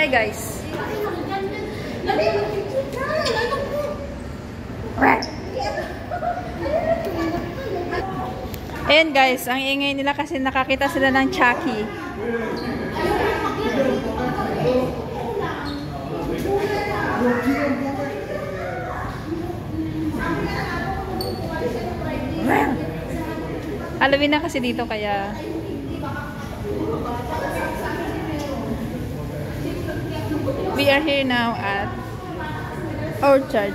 kami guys. Ayan guys, ang ingay nila kasi nakakita sila ng Chucky. Halloween na kasi dito kaya we are here now at Orchard.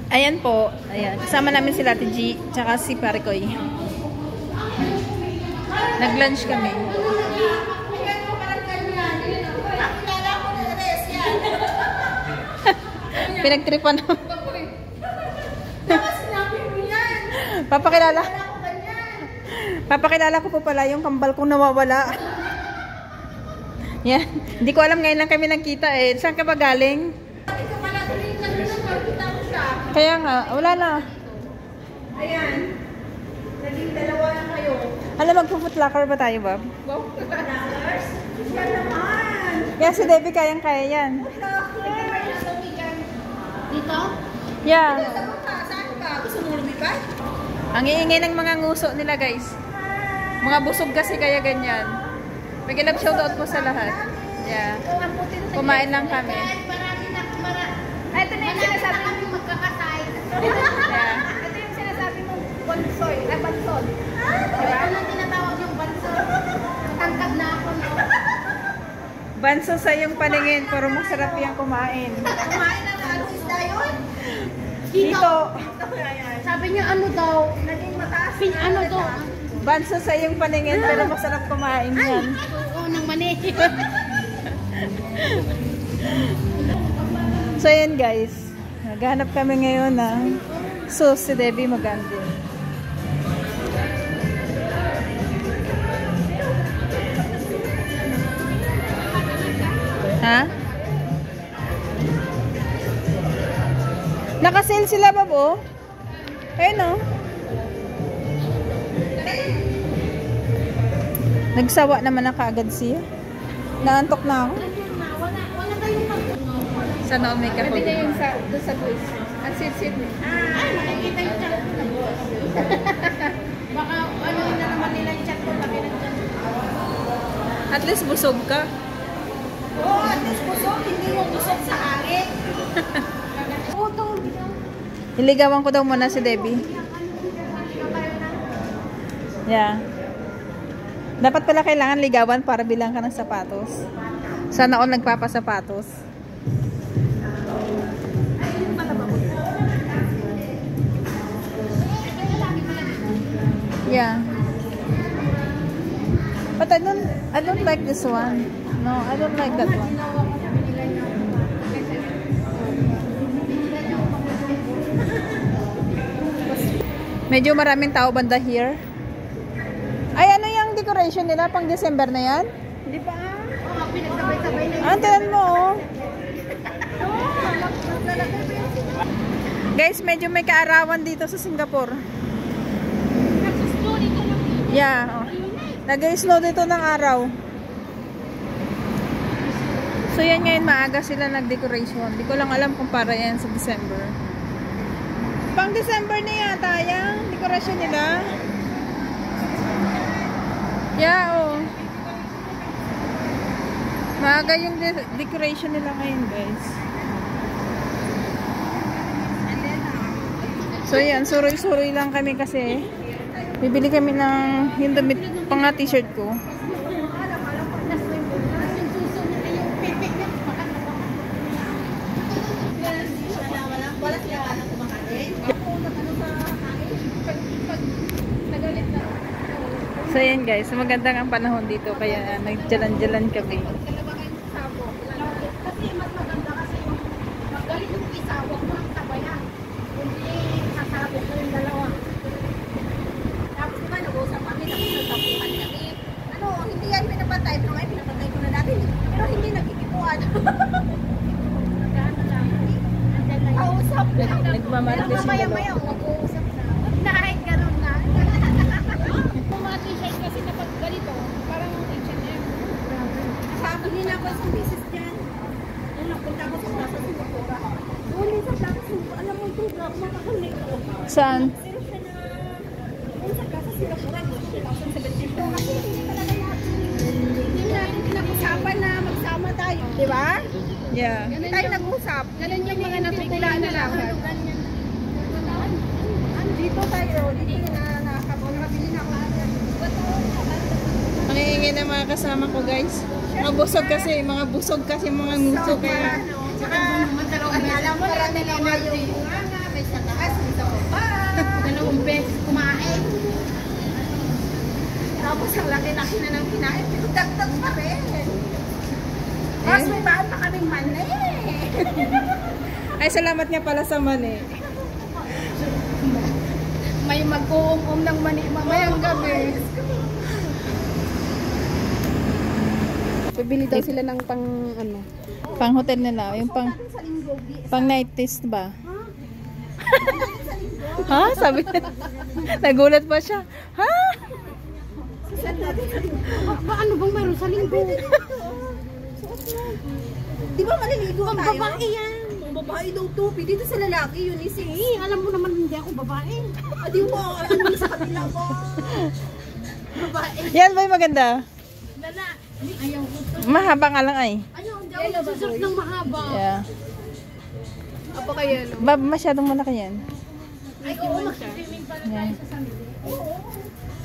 Ayan po, ayan. Kasama namin si Ate G, tsaka si Parikoy. Nag-lunch kami. Pinagtripan naman. Papakilala ko po pala yung kambal kong nawawala. Yan. Hindi ko alam, ngayon lang kami nagkita eh. Saan ka ba galing? Kaya nga, wala na. Ayan. Naging dalawa na kayo. Alam, magpo-footlocker ba tayo, Bob? Footlockers? Yan naman. Yeah, si Debbie kayang-kaya yan. Dito? Yeah. Saan ka? Gusto mo lumipat? Ang iingay ng mga nguso nila, guys. Mga busog kasi kaya ganyan. Mag-love shoutout po sa lahat. Yeah. Kumain lang kami. Ito na yung sinasabi kami magkakasay. Yeah. Ito yung sinasabi mong bansoy. Bansol. Ito na tinatawag yung bansol. Tangkad na ako, no? Banso sa iyong paningin, pero masarap yung kumain. Kumain na ano isda yun? Dito. Sabi niya ano daw? Naging mataas. Ano daw? Banso sa iyong paningin, pero masarap kumain yan. Oo, nang mani. So yun guys, naghanap kami ngayon ng sauce si Debbie Magandi. Ha? Naka-sale sila, babo? Ayun o. Nagsawa naman na kaagad siya. Naantok na ako. Sana umika po. Sabi niya yung doon sa quiz. Ang sit-sit. Ay, nakikita yung chat ko na boss. Baka ano na naman nila yung chat ko. Laki ng chat. At least busog ka. Oo, at least busog. Hindi yung busog sa hangin. Utol. Iligawan ko daw muna si Debbie. Yeah. Dapat pala kailangan ligawan para bilang ka ng sapatos. Sana all nagpapasapatos. Yeah. But I don't like this one. No, I don't like that one. Medyo maraming tao banda here. Ay, ano yung decoration nila? Pang December na yan? Hindi pa. Oo, pinagsabay-sabay na yun. Ah, tinan mo oh. Guys, medyo may kaarawan dito sa Singapore. Yeah. Oh. Nag-snow dito ng araw. So yan ngayon, maaga sila nag-decoration. Hindi ko lang alam kung para yan sa December. Pang December na yata yung decoration nila. Yeah, oh. Maaga yung decoration nila ngayon, guys. So yan, suroy-suroy lang kami kasi bibili kami ng yung damit pang t-shirt ko. So yan guys, magandang ang panahon dito kaya nagjalan-jalan kami. Kasi mas maganda kasi magaling yung isa, huwag mo ang sabayan. Hindi sasabot ko yung dalawa. Tapos diba nag-uusap kami, tapos nagtapuhan kami. Ano, hindi yan pinapatay, pero ngayon pinapatay ko na dati. Pero mamarites yung dalawa. Maya-maya, mag-uusap na. Kahit ganun na. Kung mga t-shirt kasi kapag ganito, parang H&M. Sabi nila ako sa business dyan. Nung napunta ako sa Plaza Singapura. Doon sa Plaza Singapura, alam mo ito, makakakulit ko. Saan? Pero siya na, doon sa Plaza Singapura, 2017. Kasi hindi talaga natin. Hindi natin pinag-usapan na magsama tayo. Di ba? Yeah. Hindi tayo nag-usap. Ganun yung mga natutulaan na lang. Dito tayo. Dito na nakabili na ako. Nangihingi ng mga kasama ko guys. Mga busog kasi mga nguso kaya. Alam mo, marami na yung bunganga, may sa taas, may sa baba. Dalawang beses kumain. Tapos ang laki-laki na ng kinain. Pero dagdag pa rin. Mas may bahan pa kaming mani. Ay, salamat nga pala sa mani. May mag-uum-um ng mani mamayang gabi. Bibili daw sila ng pang ano. Pang hotel nila, yung pang night test ba? Ha? Sabi niya. Nagulat pa siya. Ha? Ano bang mayroon sa linggo? Di ba maliligo tayo? Ang babae yan. Ang babae daw to. Dito sa lalaki yun is alam mo naman hindi ako babae. Di mo, ano sa kabila ko. Babae. Yan ba yung maganda? Lala. Ayaw ko to. Mahaba nga lang ay. Ayaw, hindi ako susunod ng mahaba. Yeah. Apa kaya no? Masyadong malaki yan. Ay, oo, mag-swimming pala tayo sa San Miguel. Oo.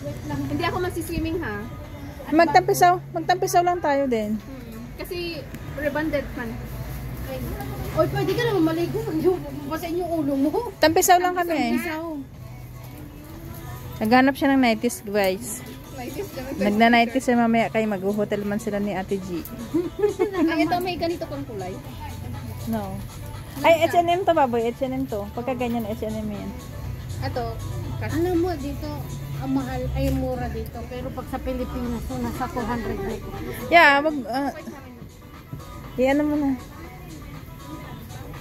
Wait lang. Hindi ako mag-swimming ha. Magtampisaw lang tayo din. Kasi rebonded man. Oy, pwede ka naman maligo. Basahin yung ulo mo. Tampisaw lang kami eh. Tampisaw. Naghanap siya ng nighties guys. Nighties kami. Nagna-nighties siya mamaya kay mag-hotel man sila ni Ate G. Ay, ito may ganito pang kulay. No. Ay, H&M to baboy. H&M to. Pagka ganyan, H&M yan. Ito. Alam mo, dito, ang mahal ay mura dito. Pero pag sa Pilipinas, nasa 200 dito. Yeah, ano mo na.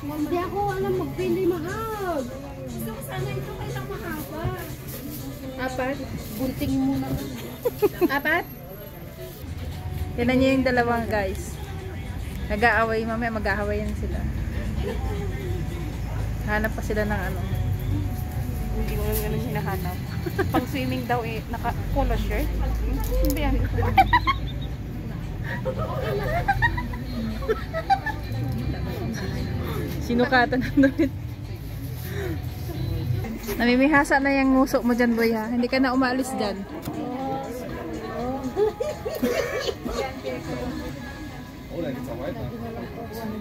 Hindi ako alam magpili mahal. Gusto ko sana ito kailang mahaba. Apat? Bunting mo naman. Apat? Tignan niyo yung dalawang guys. Nag-aaway, mamaya mag-aawayan sila. Hanap pa sila ng ano. Hindi ko nga naman hinahanap. Pang swimming daw eh, naka-polo shirt. Hindi yan. Sinukatan ng damit. Namimihasa na yung nguso mo dyan, boy ha. Hindi ka na umalis dyan.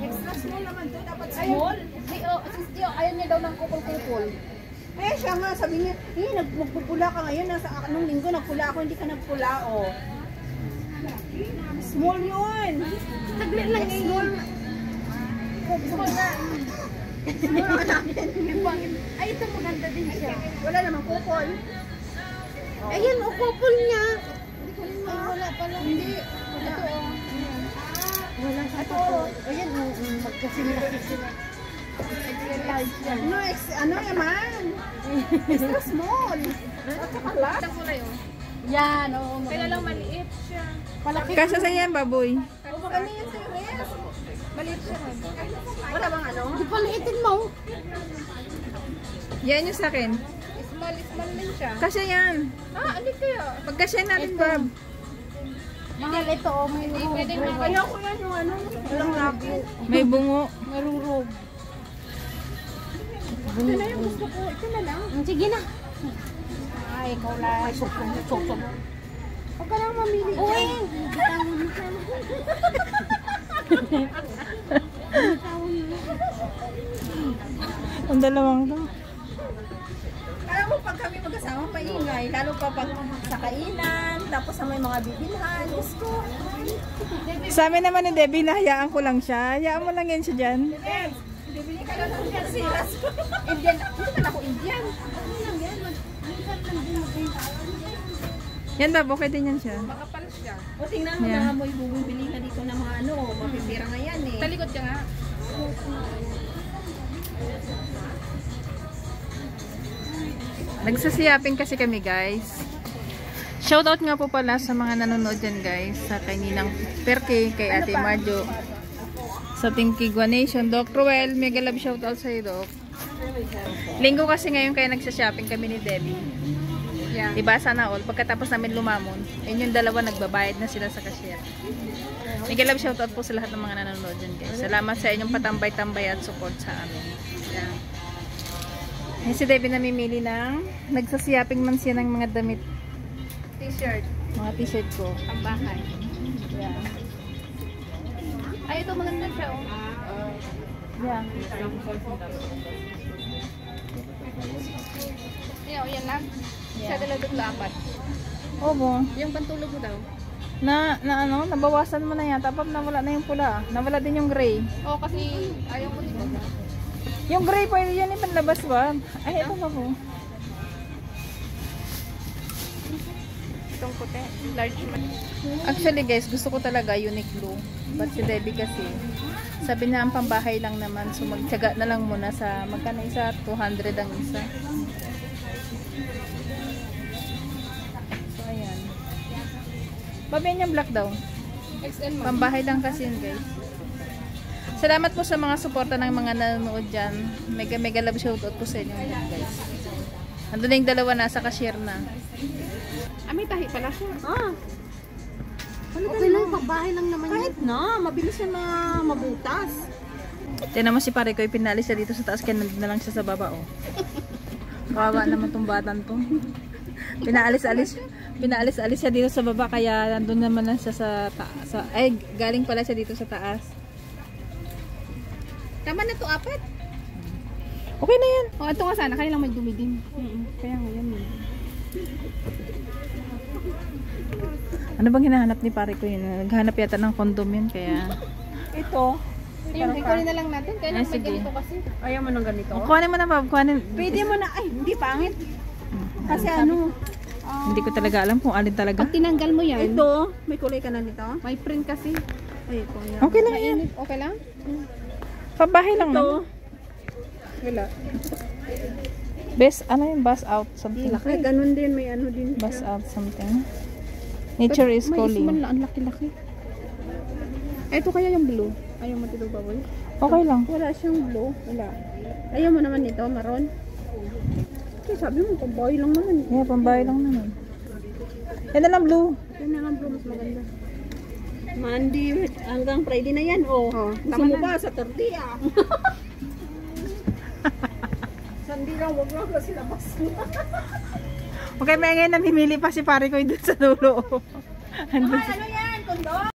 Extra small naman to, dapat small. Ayaw niya daw ng kupol-kupol. Eh, siya nga, sabi niya, nagpupula ka ngayon, nasa anong linggo nagpula ako, hindi ka nagpula, oh. Small yun. Taglit lang small. Small na. Small natin. Ay, ito maganda din siya. Wala namang kupol. Ayan, o kupol niya. Ay, wala pala. Hindi. Ito, oh. Wala sa kupol. Ayan, magkasimilaki sila. Ano naman? Extra small. At saka lang. Ang kulay, oh. Yan, oo. Kaya lang maliit siya. Palaki. Kasa sa yan, baboy. Ano yan sa'yo, Res? Maliit siya. Wala bang ano? Di paliitin mo. Yan yung sa akin. Small lang siya. Kasya yan. Hindi kaya. Pagkasya natin, Bob. Mahal ito, oh. May robe. Ayaw ko yan yung ano. Walang labo. May bungo. Merong robe. Ito na yung gusto ko. Ito na lang. Sige na. Ay, ikaw lang. Susok. Huwag ka lang mamili. Uy! Ang dalawang to. Alam mo, pag kami magkasama, maingay. Lalo pa pag sa kainan, tapos sa may mga bibilhan. Diyos ko. Sa amin naman ni Debbie, nahayaan ko lang siya. Hayaan mo lang yan siya dyan. Bibili ka lang ng siras. Indian. Hindi man ako Indian. Ano lang yan? Yan ba, okay din yan siya. Makapal siya. O tingnan mo Yeah. na mo, bumibili ka dito ng mga ano, mapipira nga yan eh. Talikod ka nga. Nagsasiyaping kasi kami guys. Shoutout nga po pala sa mga nanonood dyan guys. Sa kay Ninang Perke, kay Ate Marjo, sa Team Kigwa Nation, Doc Ruel, mega love shoutout sa'yo Doc. Linggo kasi ngayon kaya nagsashopping kami ni Debbie. Yeah. Diba sana all, pagkatapos namin lumamon, ayun yung dalawa nagbabayad na sila sa cashier. Mega love shoutout po sa lahat ng mga nanonood dyan guys. Salamat sa inyong patambay-tambay at support sa amin. Yeah. Si Debbie namimili ng nagsasiyaping man siya ng mga damit. T-shirt. Mga t-shirt ko. Ang bahay. Yeah. Ay, ito maganda siya, oh. Yeah. Yan lang. Siya $2.4. Opo. Yung pantulog mo daw. Na ano, nabawasan mo na yan. Tapos nawala na yung pula. Nawala din yung gray. Oo, kasi ayaw ko dito. Yung gray pwede yan ipanlabas ba? Ay, ito pa po. Itong puti. Large man. Actually guys, gusto ko talaga Uniqlo. But si Debbie kasi, sabi na ang pambahay lang naman. So magtiyaga na lang muna sa, magkano isa? 200 ang isa. So ayan. Babayan yung black daw. XL mo. Pambahay lang kasi yun guys. Salamat po sa mga suporta ng mga nanonood dyan. Mega love shoutout po sa inyo guys. Andun na yung dalawa, nasa cashier na. Ah, may tahi pala siya. Ah. Okay lang, pagbahay lang naman Kahit na, mabilis yan mabutas. Tignan mo si pare ko, pinalis siya dito sa taas, kaya nandun na lang siya sa baba, oh. Kawawa naman tong batan to. Pinaalis-alis siya dito sa baba, kaya nandun naman na siya sa taas. Ay, galing pala siya dito sa taas. Tama na to, 4. Okay na yan. O, ito nga sana, kaya lang may dumi din. Kaya ngayon eh. Ano bang hinahanap ni pare ko yun? Naghanap yata ng condom yun, kaya... Ito. Yung kukunin na lang natin, kaya Ay, lang may sige. ganito kasi. Ayaw mo ng ganito? Kuhanin mo na, Bob. Kuhanin. Pwede mo na. Ay, hindi pangit. Kasi ano? Hindi ko talaga alam kung alin talaga. Pag tinanggal mo yan, Ito. May kulay ka na nito? may print kasi. Ay, ito yan. Okay lang yan. Mainit, okay lang? Pabahay lang Ito. naman. Wala. Best, ano yung bus out something? Laki. Ganun din. May ano din. Bus out something. Nature is May calling. isman lang, ang laki-laki. Ito kaya yung blue. Ayaw mo tilo baboy? Okay lang. Wala siyang blue. Wala. Ayaw mo naman nito, maroon. Kasi sabi mo, pambahay lang naman. Yeah, pambahay lang naman. Yan na lang blue. Yan na lang blue, mas maganda. Monday hanggang Friday na yan, oh. Oh, Gusto tama mo na. ba sa Thursday, ah? Sunday lang, wag lang kasi labas mo. Okay, may ngayon namimili pa si pare ko doon sa dulo. Ano yan, kondo?